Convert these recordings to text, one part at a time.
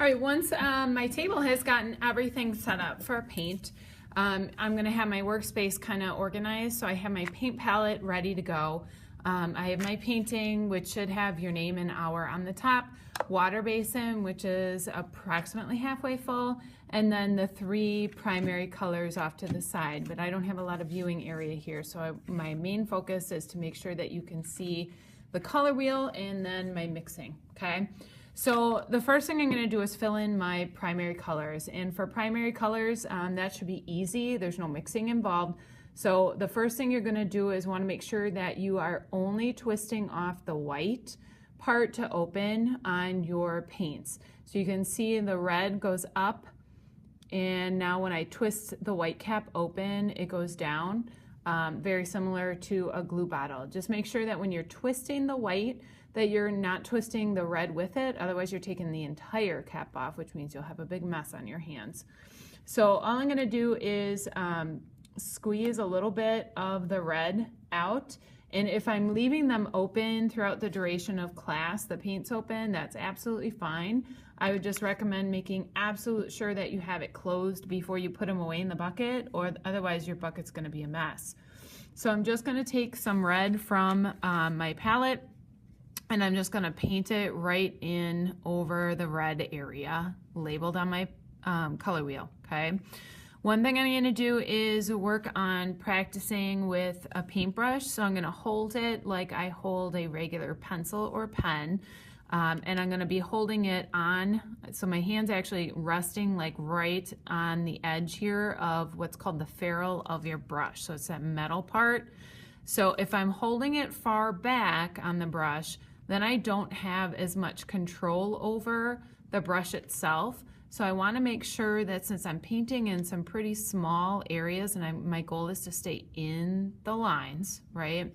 All right, once my table has gotten everything set up for paint, I'm gonna have my workspace kind of organized. So I have my paint palette ready to go. I have my painting, which should have your name and hour on the top, water basin, which is approximately halfway full, and then the three primary colors off to the side. But I don't have a lot of viewing area here, so my main focus is to make sure that you can see the color wheel and then my mixing, okay? So the first thing I'm going to do is fill in my primary colors, and for primary colors, that should be easy. There's no mixing involved. So the first thing you're going to do is want to make sure that you are only twisting off the white part to open on your paints. So you can see the red goes up, and now when I twist the white cap open, it goes down, very similar to a glue bottle. Just make sure that when you're twisting the white, that you're not twisting the red with it, otherwise you're taking the entire cap off, which means you'll have a big mess on your hands. So all I'm gonna do is squeeze a little bit of the red out, and if I'm leaving them open throughout the duration of class, the paint's open, that's absolutely fine. I would just recommend making absolute sure that you have it closed before you put them away in the bucket, or otherwise your bucket's gonna be a mess. So I'm just gonna take some red from my palette, and I'm just gonna paint it right in over the red area labeled on my color wheel, okay? One thing I'm gonna do is work on practicing with a paintbrush. So I'm gonna hold it like I hold a regular pencil or pen, and I'm gonna be holding it on, so my hand's actually resting like right on the edge here of what's called the ferrule of your brush. So it's that metal part. So if I'm holding it far back on the brush, then I don't have as much control over the brush itself. So I want to make sure that since I'm painting in some pretty small areas, and my goal is to stay in the lines, right,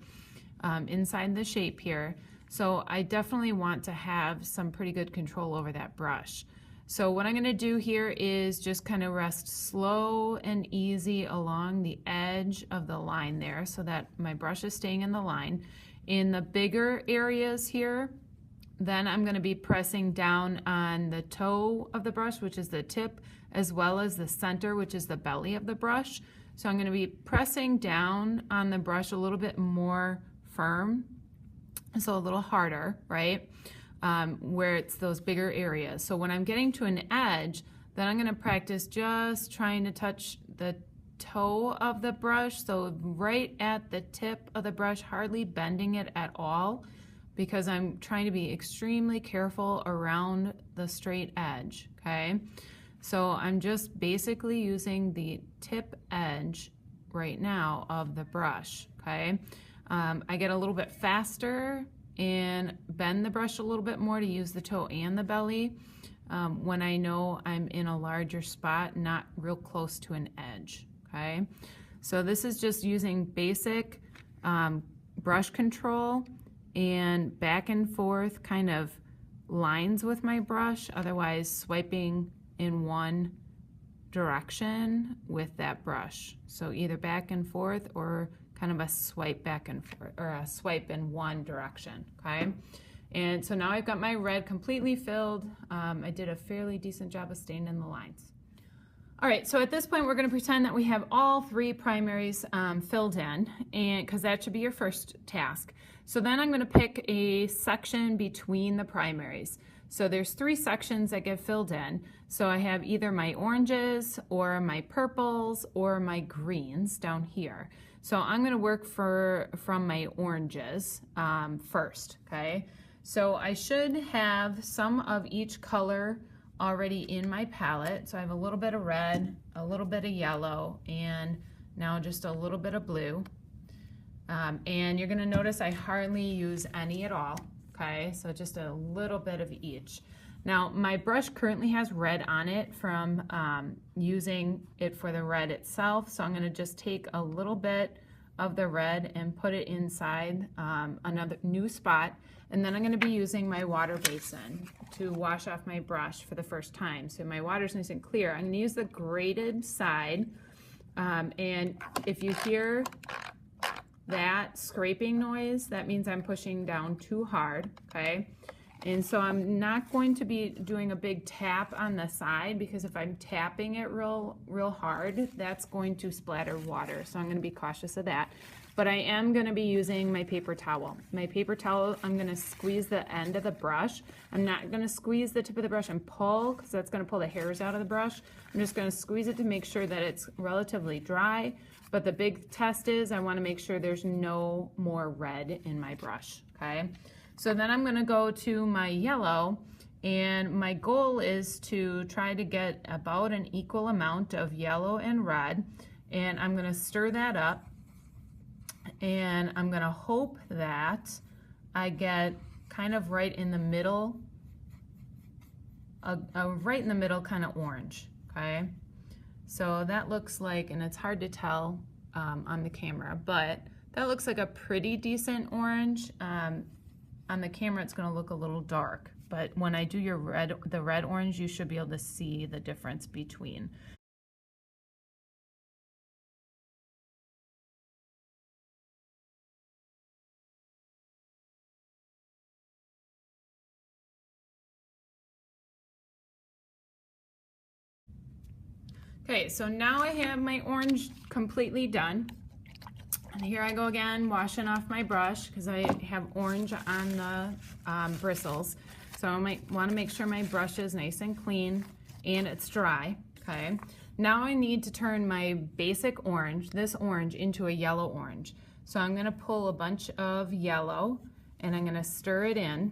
inside the shape here. So I definitely want to have some pretty good control over that brush. So what I'm going to do here is just kind of rest slow and easy along the edge of the line there so that my brush is staying in the line. In the bigger areas here, then I'm going to be pressing down on the toe of the brush, which is the tip, as well as the center, which is the belly of the brush. So I'm going to be pressing down on the brush a little bit more firm, so a little harder, right, where it's those bigger areas. So when I'm getting to an edge, then I'm going to practice just trying to touch the toe of the brush, so right at the tip of the brush, hardly bending it at all, because I'm trying to be extremely careful around the straight edge, okay? So I'm just basically using the tip edge right now of the brush, okay? I get a little bit faster and bend the brush a little bit more to use the toe and the belly when I know I'm in a larger spot, not real close to an edge. Okay, so this is just using basic brush control and back and forth kind of lines with my brush, otherwise swiping in one direction with that brush. So either back and forth or kind of a swipe back and forth, or a swipe in one direction, okay? And so now I've got my red completely filled. I did a fairly decent job of staying in the lines. All right, so at this point, we're going to pretend that we have all three primaries filled in, and because that should be your first task. So then I'm going to pick a section between the primaries. So there's three sections that get filled in. So I have either my oranges or my purples or my greens down here. So I'm going to work from my oranges first, okay? So I should have some of each color already in my palette. So I have a little bit of red, a little bit of yellow, and now just a little bit of blue. And you're gonna notice I hardly use any at all, okay? So just a little bit of each. Now my brush currently has red on it from using it for the red itself. So I'm gonna just take a little bit of the red and put it inside another new spot. And then I'm going to be using my water basin to wash off my brush for the first time. So my water's nice and clear. I'm going to use the graded side. And if you hear that scraping noise, that means I'm pushing down too hard, okay? And so I'm not going to be doing a big tap on the side, because if I'm tapping it real hard, that's going to splatter water. So I'm going to be cautious of that. But I am going to be using my paper towel. My paper towel, I'm going to squeeze the end of the brush. I'm not going to squeeze the tip of the brush and pull, because that's going to pull the hairs out of the brush. I'm just going to squeeze it to make sure that it's relatively dry. But the big test is I want to make sure there's no more red in my brush, okay? So then I'm going to go to my yellow, and my goal is to try to get about an equal amount of yellow and red, and I'm going to stir that up, and I'm going to hope that I get kind of right in the middle, right in the middle kind of orange, okay? So that looks like, and it's hard to tell on the camera, but that looks like a pretty decent orange. On the camera it's going to look a little dark, but when I do the red orange, you should be able to see the difference between. Okay, so now I have my orange completely done. And here I go again, washing off my brush, because I have orange on the bristles. So I might want to make sure my brush is nice and clean and it's dry, okay? Now I need to turn my basic orange, this orange, into a yellow orange. So I'm going to pull a bunch of yellow, and I'm going to stir it in.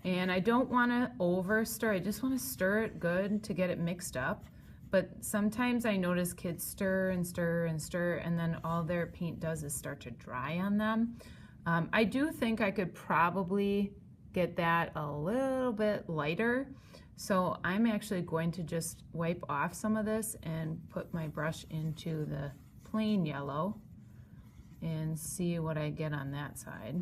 And I don't want to over stir, I just want to stir it good to get it mixed up. But sometimes I notice kids stir and stir and stir, and then all their paint does is start to dry on them. I do think I could probably get that a little bit lighter. So I'm actually going to just wipe off some of this and put my brush into the plain yellow and see what I get on that side.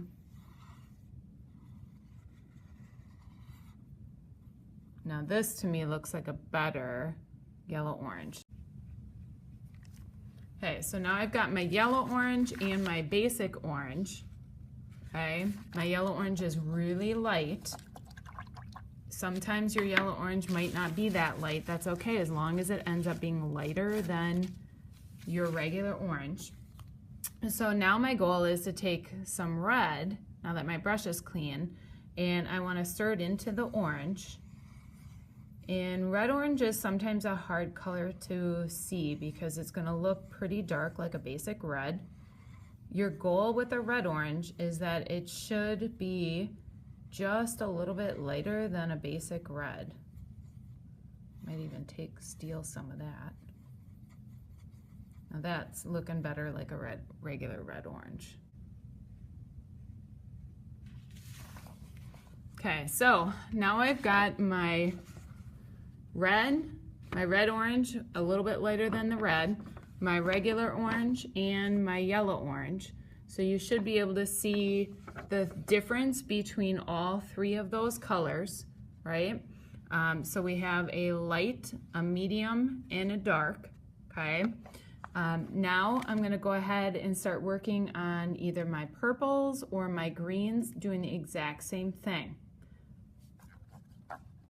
Now this to me looks like a better yellow orange. Okay, so now I've got my yellow orange and my basic orange. Okay, my yellow orange is really light. Sometimes your yellow orange might not be that light. That's okay, as long as it ends up being lighter than your regular orange. So now my goal is to take some red, now that my brush is clean, and I want to stir it into the orange. And red orange is sometimes a hard color to see because it's going to look pretty dark like a basic red. Your goal with a red orange is that it should be just a little bit lighter than a basic red. Might even steal some of that. Now that's looking better like a regular red orange. Okay, so now I've got my red orange, a little bit lighter than the red, my regular orange, and my yellow orange. So you should be able to see the difference between all three of those colors, right? So we have a light, a medium, and a dark, okay? Now I'm going to go ahead and start working on either my purples or my greens, doing the exact same thing.